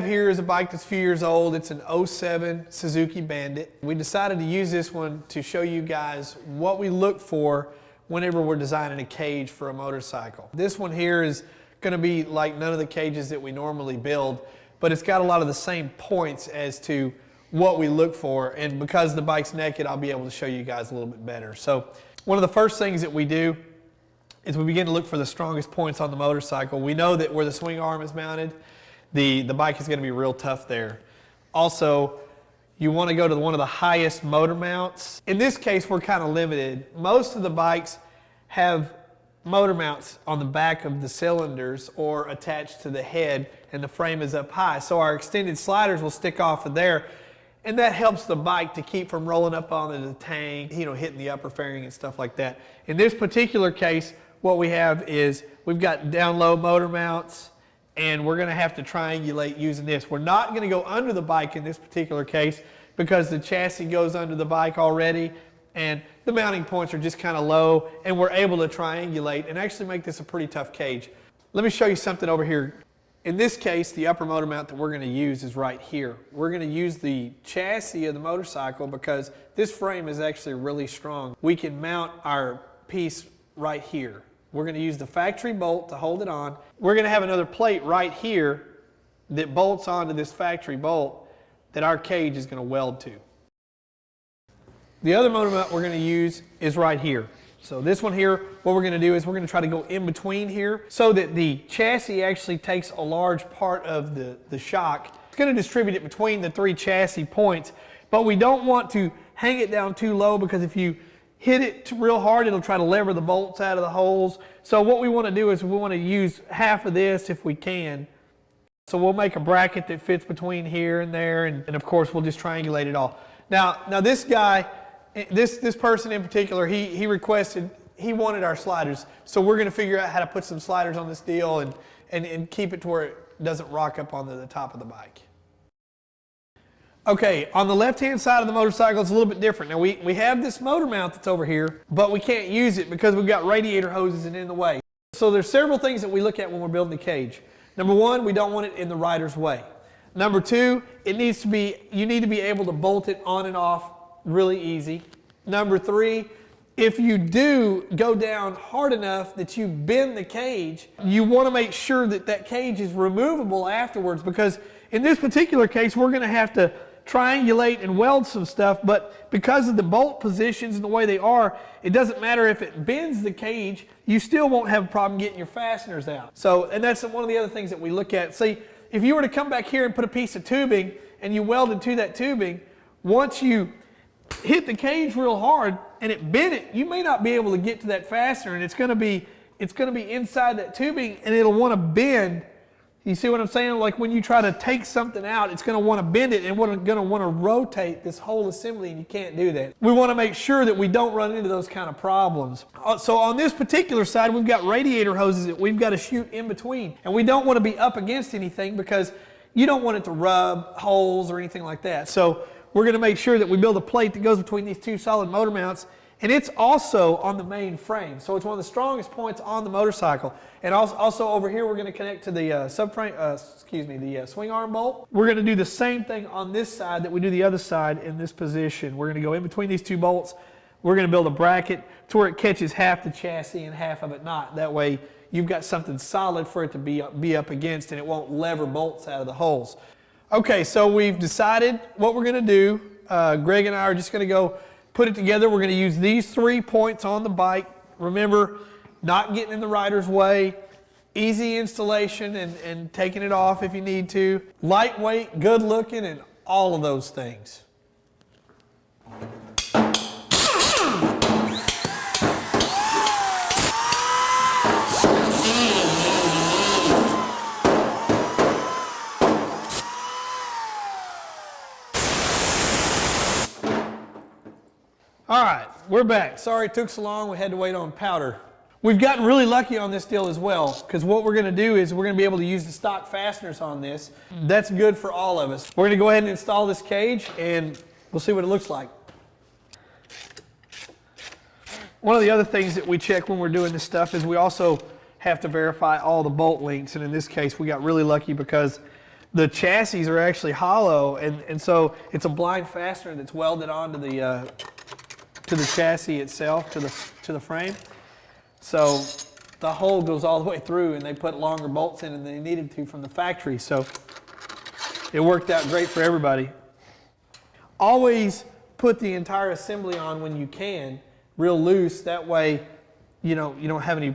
have here is a bike that's a few years old. It's an '07 Suzuki Bandit. We decided to use this one to show you guys what we look for whenever we're designing a cage for a motorcycle. This one here is going to be like none of the cages that we normally build, but it's got a lot of the same points as to what we look for, and because the bike's naked, I'll be able to show you guys a little bit better. So one of the first things that we do is we begin to look for the strongest points on the motorcycle. We know that where the swing arm is mounted, the bike is going to be real tough there. Also, you want to go to one of the highest motor mounts. In this case, we're kind of limited. Most of the bikes have motor mounts on the back of the cylinders or attached to the head, and the frame is up high. So our extended sliders will stick off of there, and that helps the bike to keep from rolling up onto the tank, you know, hitting the upper fairing and stuff like that. In this particular case, what we have is we've got down low motor mounts, and we're going to have to triangulate using this. We're not going to go under the bike in this particular case because the chassis goes under the bike already, and the mounting points are just kind of low, and we're able to triangulate and actually make this a pretty tough cage. Let me show you something over here. In this case, the upper motor mount that we're going to use is right here. We're going to use the chassis of the motorcycle because this frame is actually really strong. We can mount our piece right here. We're going to use the factory bolt to hold it on. We're going to have another plate right here that bolts onto this factory bolt that our cage is going to weld to. The other motor mount we're going to use is right here. So this one here, what we're going to do is we're going to try to go in between here so that the chassis actually takes a large part of the shock. It's going to distribute it between the three chassis points, but we don't want to hang it down too low because if you hit it real hard, it'll try to lever the bolts out of the holes. So what we want to do is we want to use half of this if we can. So we'll make a bracket that fits between here and there, and of course we'll just triangulate it all. Now this guy, this person in particular, he requested, he wanted our sliders. So we're going to figure out how to put some sliders on this deal and keep it to where it doesn't rock up onto the top of the bike. Okay, on the left-hand side of the motorcycle, it's a little bit different. Now, we have this motor mount that's over here, but we can't use it because we've got radiator hoses in the way. So there's several things that we look at when we're building the cage. Number one, we don't want it in the rider's way. Number two, you need to be able to bolt it on and off really easy. Number three, if you do go down hard enough that you bend the cage, you want to make sure that that cage is removable afterwards, because in this particular case, we're going to have to triangulate and weld some stuff, but because of the bolt positions and the way they are, it doesn't matter if it bends the cage, you still won't have a problem getting your fasteners out. So, and that's one of the other things that we look at. See, if you were to come back here and put a piece of tubing and you welded to that tubing, once you hit the cage real hard and it bent it, you may not be able to get to that fastener, and it's going to be inside that tubing, and it'll want to bend. You see what I'm saying? Like when you try to take something out, it's going to want to bend it and going to want to rotate this whole assembly, and you can't do that. We want to make sure that we don't run into those kind of problems. So on this particular side, we've got radiator hoses that we've got to shoot in between, and we don't want to be up against anything because you don't want it to rub holes or anything like that. So we're going to make sure that we build a plate that goes between these two solid motor mounts, and it's also on the main frame. So it's one of the strongest points on the motorcycle. And also over here, we're going to connect to the the swing arm bolt. We're going to do the same thing on this side that we do the other side in this position. We're going to go in between these two bolts. We're going to build a bracket to where it catches half the chassis and half of it not. That way you've got something solid for it to be up against, and it won't lever bolts out of the holes. Okay, so we've decided what we're going to do. Greg and I are just going to go put it together. We're going to use these 3 points on the bike. Remember, not getting in the rider's way, easy installation and taking it off if you need to, lightweight, good looking, and all of those things. All right, we're back. Sorry it took so long. We had to wait on powder. We've gotten really lucky on this deal as well, because what we're going to do is we're going to be able to use the stock fasteners on this. That's good for all of us. We're going to go ahead and install this cage, and we'll see what it looks like. One of the other things that we check when we're doing this stuff is we also have to verify all the bolt links, and in this case we got really lucky because The chassis are actually hollow, and so it's a blind fastener that's welded onto the to the chassis itself, to the frame. So the hole goes all the way through, and they put longer bolts in than they needed to from the factory. So it worked out great for everybody. Always put the entire assembly on when you can, real loose. That way, you don't have any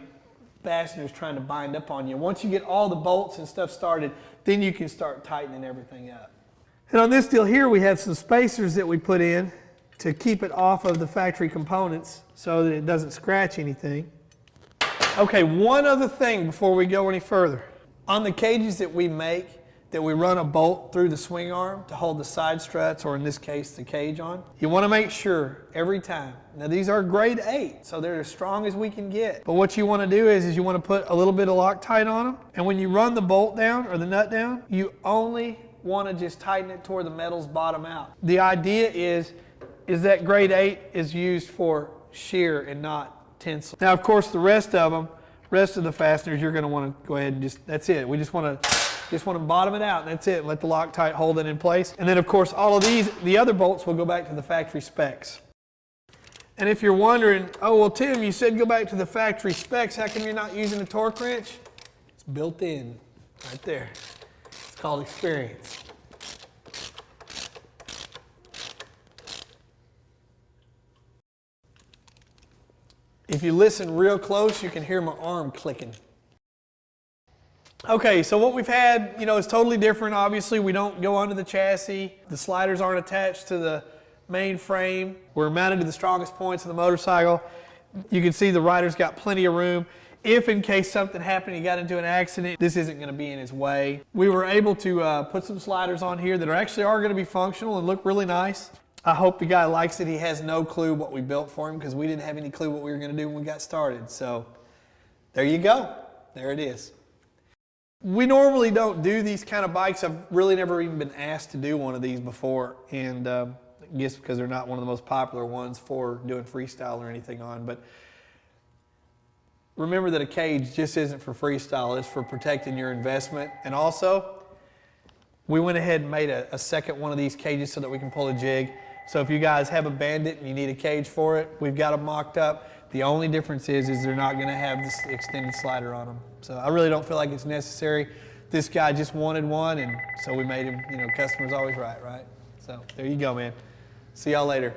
fasteners trying to bind up on you. Once you get all the bolts and stuff started, then you can start tightening everything up. And on this deal here, we have some spacers that we put in to keep it off of the factory components so that it doesn't scratch anything. Okay, one other thing before we go any further. On the cages that we make, that we run a bolt through the swing arm to hold the side struts, or in this case, the cage on, you want to make sure every time. Now these are grade 8, so they're as strong as we can get. But what you want to do is you want to put a little bit of Loctite on them, and when you run the bolt down, or the nut down, you only want to just tighten it toward the metals bottom out. The idea is that grade 8 is used for shear and not tensile. Now, of course, the rest of the fasteners, you're going to want to go ahead and that's it. We just want to bottom it out, and that's it. Let the Loctite hold it in place. And then, of course, all of the other bolts will go back to the factory specs. And if you're wondering, oh, well, Tim, you said go back to the factory specs. How come you're not using a torque wrench? It's built in right there. It's called experience. If you listen real close, you can hear my arm clicking. Okay, so what we've had, is totally different. Obviously, we don't go onto the chassis. The sliders aren't attached to the main frame. We're mounted to the strongest points of the motorcycle. You can see the rider's got plenty of room. If in case something happened, he got into an accident, this isn't going to be in his way. We were able to put some sliders on here that are going to be functional and look really nice. I hope the guy likes it. He has no clue what we built for him because we didn't have any clue what we were going to do when we got started. So there you go. There it is. We normally don't do these kind of bikes. I've really never even been asked to do one of these before, and I guess because they're not one of the most popular ones for doing freestyle or anything on. But remember that a cage just isn't for freestyle. It's for protecting your investment. And also, we went ahead and made a second one of these cages so that we can pull a jig. So if you guys have a Bandit and you need a cage for it, we've got them mocked up. The only difference is they're not going to have this extended slider on them. So I really don't feel like it's necessary. This guy just wanted one, and so we made him, customer's always right? So there you go, man. See y'all later.